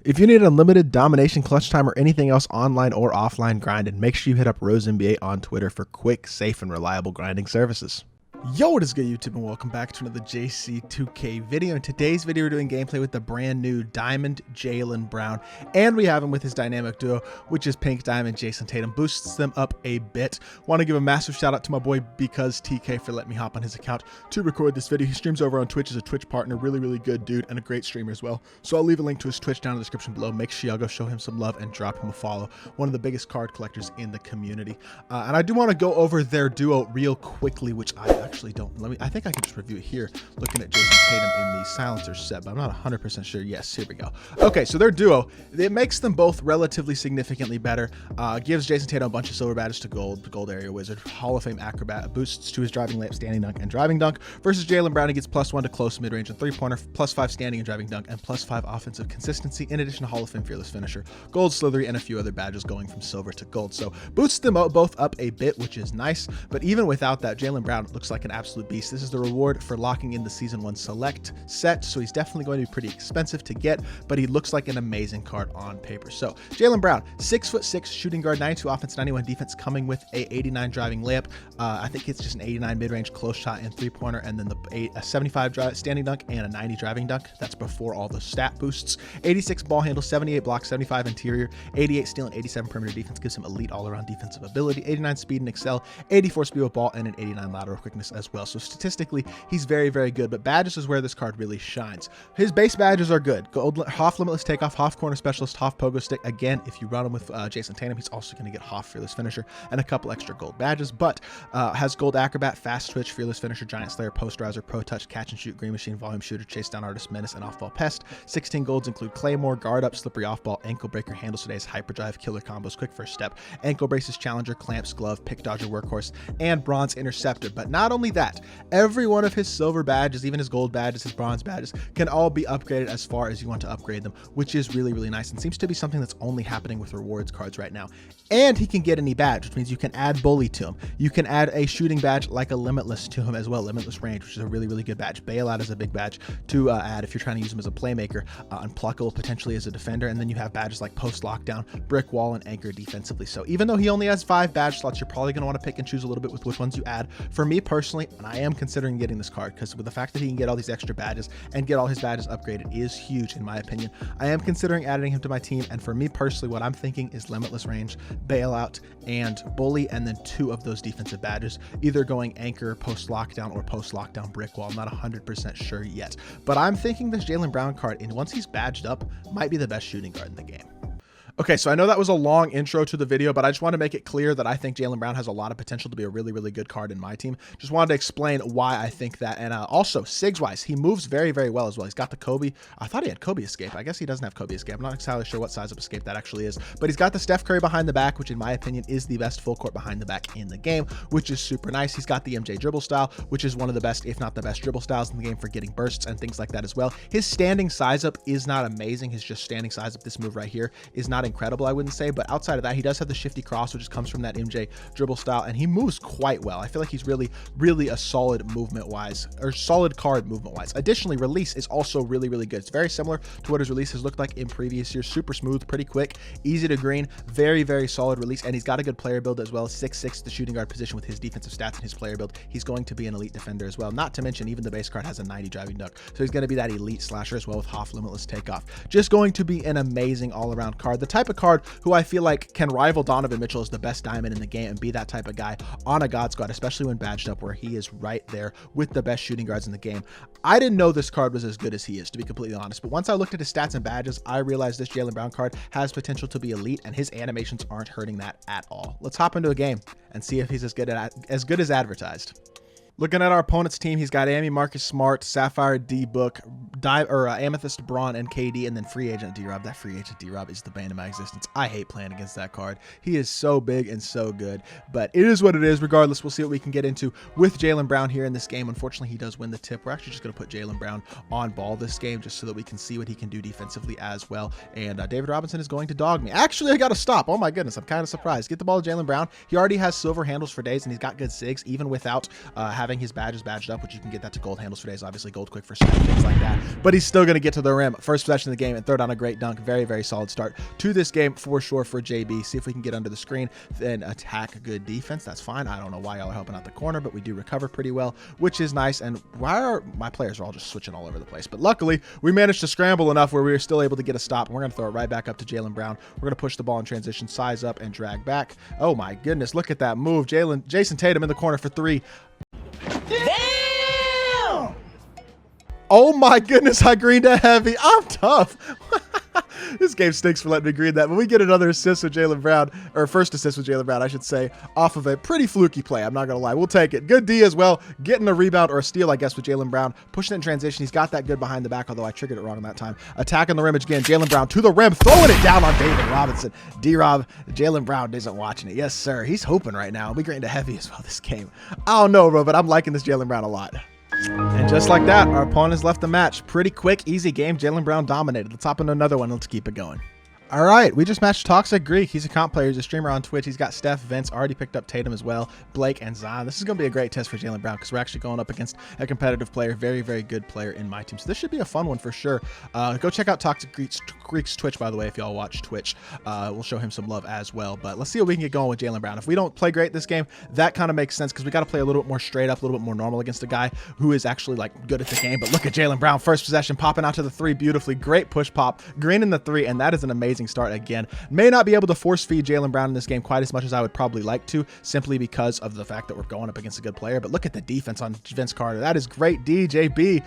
If you need unlimited domination, clutch time, or anything else online or offline grinding, make sure you hit up RoseNBA on Twitter for quick, safe, and reliable grinding services. Yo, what is good, YouTube, and welcome back to another JC2K video. In today's video, we're doing gameplay with the brand new Diamond Jaylen Brown, and we have him with his dynamic duo, which is Pink Diamond Jason Tatum. Boosts them up a bit. Want to give a massive shout out to my boy Because TK for letting me hop on his account to record this video. He streams over on Twitch as a Twitch partner, really good dude, and a great streamer as well. So I'll leave a link to his Twitch down in the description below. Make sure y'all go show him some love and drop him a follow. One of the biggest card collectors in the community. And I do want to go over their duo real quickly, which I actually don't. I think I can just review it here, looking at Jason Tatum in the silencer set, but I'm not 100% sure. Yes, here we go. Okay, so their duo, it makes them both relatively significantly better. Gives Jason Tatum a bunch of silver badges to gold, the gold area wizard, Hall of Fame acrobat, boosts to his driving layup, standing dunk, and driving dunk. Versus Jaylen Brown, he gets +1 to close, mid-range, and three-pointer, +5 standing and driving dunk, and +5 offensive consistency, in addition to Hall of Fame fearless finisher, gold slithery, and a few other badges going from silver to gold. So boosts them both up a bit, which is nice. But even without that, Jaylen Brown looks like an absolute beast. This is the reward for locking in the Season 1 Select set, so he's definitely going to be pretty expensive to get, but he looks like an amazing card on paper. So Jaylen Brown, 6'6", shooting guard, 92 offense, 91 defense, coming with a 89 driving layup. I think it's just an 89 mid-range close shot and three-pointer, and then a 75 standing dunk and a 90 driving dunk. That's before all the stat boosts. 86 ball handle, 78 block, 75 interior, 88 steal, and 87 perimeter defense. Gives him elite all-around defensive ability. 89 speed and excel, 84 speed with ball, and an 89 lateral quickness as well. So statistically, he's very good, but badges is where this card really shines. His base badges are good. Gold, Hoff Limitless Takeoff, Hoff Corner Specialist, Hoff Pogo Stick. Again, if you run him with Jason Tatum, he's also going to get Hoff Fearless Finisher and a couple extra gold badges, but has Gold Acrobat, Fast Twitch, Fearless Finisher, Giant Slayer, Posterizer, Pro Touch, Catch and Shoot, Green Machine, Volume Shooter, Chase Down Artist, Menace, and Off-Ball Pest. 16 golds include Claymore, Guard Up, Slippery Off-Ball, Ankle Breaker, Handles Today's, Hyperdrive, Killer Combos, Quick First Step, Ankle Braces, Challenger, Clamps, Glove, Pick Dodger, Workhorse, and Bronze Interceptor. But not only that, every one of his silver badges, even his gold badges, his bronze badges, can all be upgraded as far as you want to upgrade them, which is really nice and seems to be something that's only happening with rewards cards right now. And he can get any badge, which means you can add Bully to him. You can add a shooting badge like a Limitless to him as well, Limitless Range, which is a really good badge. Bailout is a big badge to add if you're trying to use him as a playmaker. Unpluckable potentially as a defender, and then you have badges like Post Lockdown, Brick Wall, and Anchor defensively. So even though he only has 5 badge slots, you're probably going to want to pick and choose a little bit with which ones you add. For me personally, and I am considering getting this card, because with the fact that he can get all these extra badges and get all his badges upgraded is huge in my opinion. I am considering adding him to my team, and for me personally, what I'm thinking is Limitless Range, Bailout, and Bully, and then 2 of those defensive badges, either going Anchor, Post Lockdown, or Post Lockdown Brick Wall. I'm not 100% sure yet, but I'm thinking this Jaylen Brown card, and once he's badged up, might be the best shooting guard in the game. Okay, so I know that was a long intro to the video, but I just want to make it clear that I think Jaylen Brown has a lot of potential to be a really good card in my team. Just wanted to explain why I think that. And also, SIGs-wise, he moves very well as well. He's got the Kobe. I thought he had Kobe Escape. I guess he doesn't have Kobe Escape. I'm not entirely sure what size of escape that actually is, but he's got the Steph Curry behind the back, which in my opinion is the best full court behind the back in the game, which is super nice. He's got the MJ dribble style, which is one of the best, if not the best dribble styles in the game for getting bursts and things like that as well. His standing size up is not amazing. His just standing size up, this move right here, is not incredible, I wouldn't say. But outside of that, he does have the shifty cross, which comes from that MJ dribble style, and he moves quite well. I feel like he's really a solid movement wise, or solid card movement wise. Additionally, release is also really good. It's very similar to what his release has looked like in previous years. Super smooth, pretty quick, easy to green, very solid release, and he's got a good player build as well. 6'6", the shooting guard position with his defensive stats and his player build. He's going to be an elite defender as well. Not to mention, even the base card has a 90 driving dunk, so he's going to be that elite slasher as well with Hoff Limitless Takeoff. Just going to be an amazing all-around card. The type of card who I feel like can rival Donovan Mitchell as the best diamond in the game and be that type of guy on a God Squad, especially when badged up, where he is right there with the best shooting guards in the game. I didn't know this card was as good as he is, to be completely honest, but once I looked at his stats and badges, I realized this Jaylen Brown card has potential to be elite, and his animations aren't hurting that at all. Let's hop into a game and see if he's as good as advertised. Looking at our opponent's team, he's got Amy, Marcus Smart, Sapphire, D-Book, Amethyst, Braun, and KD, and then free agent D-Rob. That free agent D-Rob is the bane of my existence. I hate playing against that card. He is so big and so good, but it is what it is. Regardless, we'll see what we can get into with Jaylen Brown here in this game. Unfortunately, he does win the tip. We're actually just going to put Jaylen Brown on ball this game just so that we can see what he can do defensively as well. And David Robinson is going to dog me. Actually, I got to stop. Oh my goodness, I'm kind of surprised. Get the ball to Jaylen Brown. He already has silver handles for days, and he's got good SIGs, even without having having his badges badged up, which you can get that to gold handles for days, obviously gold quick for things like that. But he's still going to get to the rim. First possession of the game and throw down a great dunk. Very, very solid start to this game for sure for JB. See if we can get under the screen, then attack good defense. That's fine. I don't know why y'all are helping out the corner, but we do recover pretty well, which is nice. And why are my players are all just switching all over the place? But luckily, we managed to scramble enough where we were still able to get a stop. And we're going to throw it right back up to Jaylen Brown. We're going to push the ball in transition, size up, and drag back. Oh my goodness, look at that move. Jason Tatum in the corner for three. Damn! Oh my goodness, I greened a heavy. I'm tough. This game stinks for letting me green that, but we get another assist with Jaylen Brown, or first assist with Jaylen Brown, I should say, off of a pretty fluky play. I'm not going to lie. We'll take it. Good D as well. Getting a rebound or a steal, I guess, with Jaylen Brown. Pushing it in transition. He's got that good behind the back, although I triggered it wrong that time. Attacking the rim again. Jaylen Brown to the rim, throwing it down on David Robinson. D-Rob, Jaylen Brown isn't watching it. Yes, sir. He's hooping right now. We greened a heavy as well this game. I don't know, bro, but I'm liking this Jaylen Brown a lot. And just like that, our opponents left the match. Pretty quick, easy game. Jaylen Brown dominated. Let's hop into another one. Let's keep it going. All right, we just matched Toxic Greek. He's a comp player. He's a streamer on Twitch. He's got Steph, Vince, already picked up Tatum as well, Blake, and Zion. This is going to be a great test for Jaylen Brown because we're actually going up against a competitive player, very, very good player in my team. So this should be a fun one for sure. Go check out Toxic Greek's Twitch, by the way, if y'all watch Twitch. We'll show him some love as well. But let's see what we can get going with Jaylen Brown. If we don't play great this game, that kind of makes sense because we got to play a little bit more straight up, a little bit more normal against a guy who is actually like good at the game. But look at Jaylen Brown, first possession, popping out to the three beautifully. Great push pop, green in the three, and that is an amazing start again. May not be able to force feed Jaylen Brown in this game quite as much as I would probably like to, simply because of the fact that we're going up against a good player. But look at the defense on Vince Carter. That is great, DJB.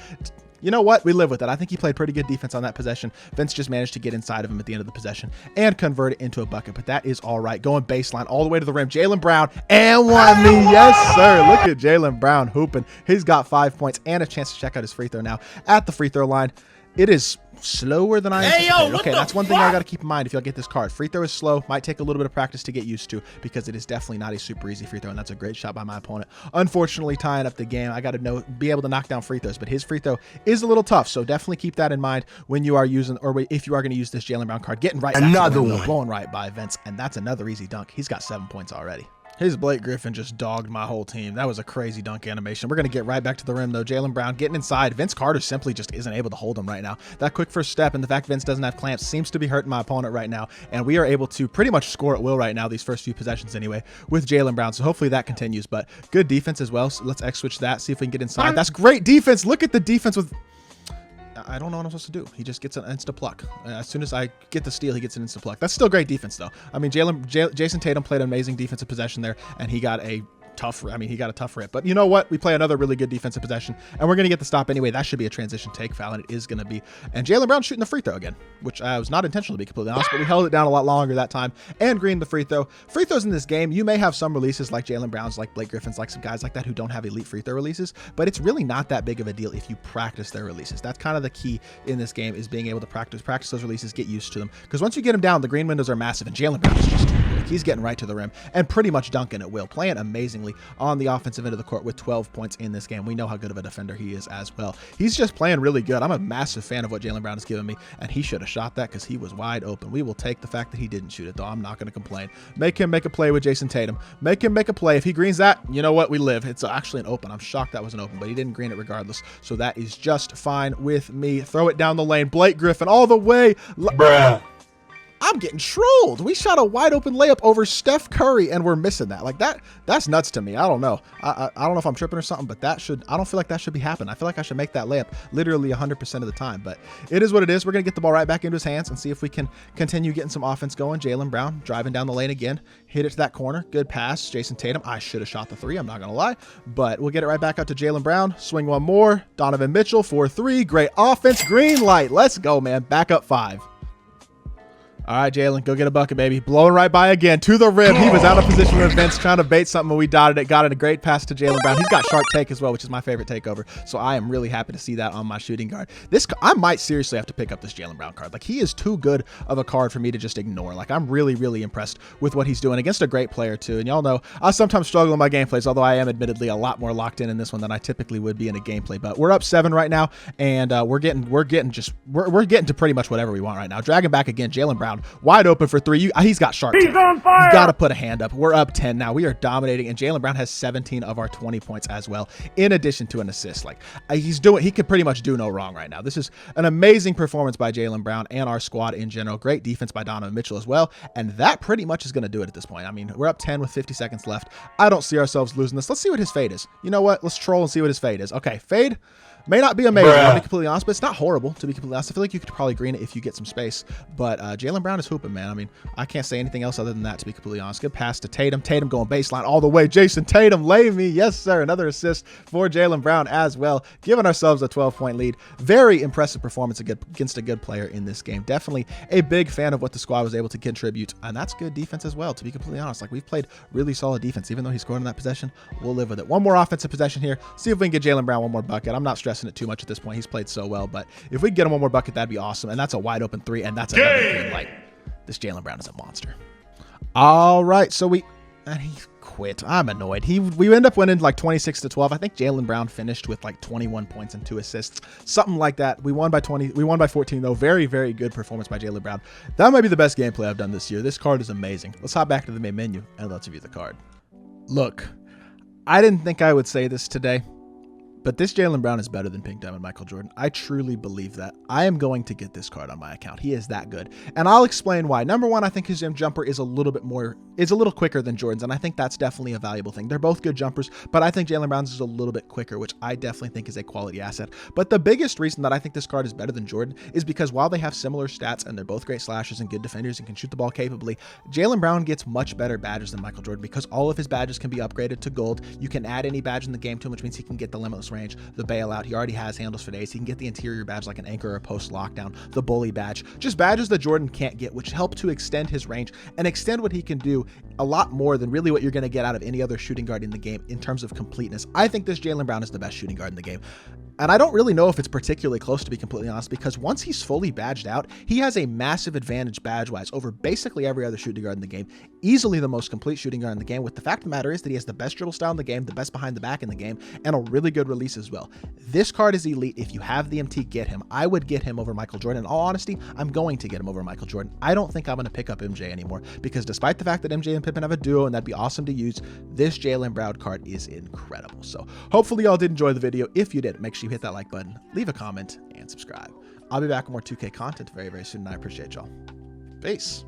You know what? We live with it. I think he played pretty good defense on that possession. Vince just managed to get inside of him at the end of the possession and convert it into a bucket, but that is all right. Going baseline all the way to the rim. Jaylen Brown and one me. Yes, sir. Look at Jaylen Brown hooping. He's got 5 points and a chance to check out his free throw now at the free throw line. It is slower than I anticipated. Okay, that's one thing I got to keep in mind if y'all get this card. Free throw is slow. Might take a little bit of practice to get used to because it is definitely not a super easy free throw, and that's a great shot by my opponent. Unfortunately, tying up the game, I got to be able to knock down free throws, but his free throw is a little tough, so definitely keep that in mind when you are using, or if you are going to use this Jaylen Brown card. Getting right back another one, blowing right by Vince, and that's another easy dunk. He's got 7 points already. His Blake Griffin just dogged my whole team. That was a crazy dunk animation. We're going to get right back to the rim, though. Jaylen Brown getting inside. Vince Carter simply just isn't able to hold him right now. That quick first step and the fact Vince doesn't have clamps seems to be hurting my opponent right now. And we are able to pretty much score at will right now, these first few possessions anyway, with Jaylen Brown. So hopefully that continues. But good defense as well. So let's X-switch that, see if we can get inside. That's great defense. Look at the defense with... I don't know what I'm supposed to do. He just gets an insta pluck. As soon as I get the steal, he gets an insta pluck. That's still great defense, though. I mean, Jason Tatum played an amazing defensive possession there, and he got a tough rip. But you know what? We play another really good defensive possession, and we're going to get the stop anyway. That should be a transition take foul, and it is going to be. And Jaylen Brown shooting the free throw again, which was not intentional, to be completely honest, but we held it down a lot longer that time and greened the free throw. Free throws in this game, you may have some releases like Jaylen Brown's, like Blake Griffin's, like some guys like that who don't have elite free throw releases, but it's really not that big of a deal if you practice their releases. That's kind of the key in this game, is being able to practice those releases, get used to them, because once you get them down, the green windows are massive, and Jaylen Brown is just too quick. He's getting right to the rim and pretty much dunking at will, playing amazingly on the offensive end of the court with 12 points in this game. We know how good of a defender he is as well. He's just playing really good. I'm a massive fan of what Jaylen Brown has given me, and he should have shot that because he was wide open. We will take the fact that he didn't shoot it, though. I'm not going to complain. Make him make a play with Jason Tatum. Make him make a play. If he greens that, you know what? We live. It's actually an open. I'm shocked that was an open, but he didn't green it regardless, so that is just fine with me. Throw it down the lane. Blake Griffin all the way. Bruh. I'm getting trolled. We shot a wide open layup over Steph Curry and we're missing that. Like that's nuts to me. I don't know. I don't know if I'm tripping or something, but I don't feel like that should be happening. I feel like I should make that layup literally 100% of the time, but it is what it is. We're going to get the ball right back into his hands and see if we can continue getting some offense going. Jaylen Brown driving down the lane again, hit it to that corner. Good pass. Jason Tatum. I should have shot the three. I'm not going to lie, but we'll get it right back out to Jaylen Brown. Swing one more. Donovan Mitchell for three. Great offense. Green light. Let's go, man. Back up 5. All right, Jaylen, go get a bucket, baby. Blowing right by again to the rim. He was out of position with Vince, trying to bait something, but we dotted it. Got it. A great pass to Jaylen Brown. He's got sharp take as well, which is my favorite takeover. So I am really happy to see that on my shooting guard. I might seriously have to pick up this Jaylen Brown card. Like, he is too good of a card for me to just ignore. Like, I'm really, really impressed with what he's doing against a great player, too. And y'all know I sometimes struggle in my gameplays, although I am admittedly a lot more locked in this one than I typically would be in a gameplay. But we're up 7 right now, and we're getting to pretty much whatever we want right now. Dragging back again, Jaylen Brown. Brown wide open for three. He's got sharp. He's on fire. You got to put a hand up. We're up 10 now. We are dominating, and Jaylen Brown has 17 of our 20 points as well, in addition to an assist. Like he could pretty much do no wrong right now. This is an amazing performance by Jaylen Brown and our squad in general. Great defense by Donovan Mitchell as well, and that pretty much is going to do it at this point. I mean, we're up 10 with 50 seconds left. I don't see ourselves losing this. Let's see what his fade is. You know what? Let's troll and see what his fade is. Okay, fade may not be amazing, to be completely honest, but it's not horrible, to be completely honest. I feel like you could probably green it if you get some space, but Jaylen Brown is hooping, man. I mean, I can't say anything else other than that, to be completely honest. Good pass to Tatum. Tatum going baseline all the way. Jason Tatum, lay me. Yes, sir. Another assist for Jaylen Brown as well, giving ourselves a 12-point lead. Very impressive performance against a good player in this game. Definitely a big fan of what the squad was able to contribute, and that's good defense as well, to be completely honest. Like, we've played really solid defense. Even though he scored in that possession, we'll live with it. One more offensive possession here. See if we can get Jaylen Brown one more bucket. I'm not stressing it too much at this point. He's played so well, but if we get him one more bucket, that'd be awesome. And that's a wide open three, and that's another green light. This Jaylen Brown is a monster. All right, so he quit. I'm annoyed. We end up winning like 26-12. I think Jaylen Brown finished with like 21 points and 2 assists, something like that. We won by 20. We won by 14 though. Very, very good performance by Jaylen Brown. That might be the best gameplay I've done this year. This card is amazing. Let's hop back to the main menu and let's review the card. Look, I didn't think I would say this today, but this Jaylen Brown is better than Pink Diamond Michael Jordan. I truly believe that. I am going to get this card on my account. He is that good. And I'll explain why. Number one, I think his jumper is a little quicker than Jordan's, and I think that's definitely a valuable thing. They're both good jumpers, but I think Jaylen Brown's is a little bit quicker, which I definitely think is a quality asset. But the biggest reason that I think this card is better than Jordan is because while they have similar stats and they're both great slashers and good defenders and can shoot the ball capably, Jaylen Brown gets much better badges than Michael Jordan because all of his badges can be upgraded to gold. You can add any badge in the game to him, which means he can get the limitless range, the bailout. He already has handles for days. He can get the interior badge like an anchor or a post lockdown, the bully badge, just badges that Jordan can't get, which help to extend his range and extend what he can do a lot more than really what you're going to get out of any other shooting guard in the game in terms of completeness. I think this Jaylen Brown is the best shooting guard in the game. And I don't really know if it's particularly close, to be completely honest, because once he's fully badged out, he has a massive advantage badge-wise over basically every other shooting guard in the game. Easily the most complete shooting guard in the game, with the fact of the matter is that he has the best dribble style in the game, the best behind the back in the game, and a really good release as well. This card is elite. If you have the MT, get him. I would get him over Michael Jordan. In all honesty, I'm going to get him over Michael Jordan. I don't think I'm going to pick up MJ anymore, because despite the fact that MJ and Pippen have a duo, and that'd be awesome to use, this Jaylen Brown card is incredible. So hopefully y'all did enjoy the video. If you did, make sure you hit that like button, leave a comment, and subscribe. I'll be back with more 2K content very, very soon, and I appreciate y'all. Peace.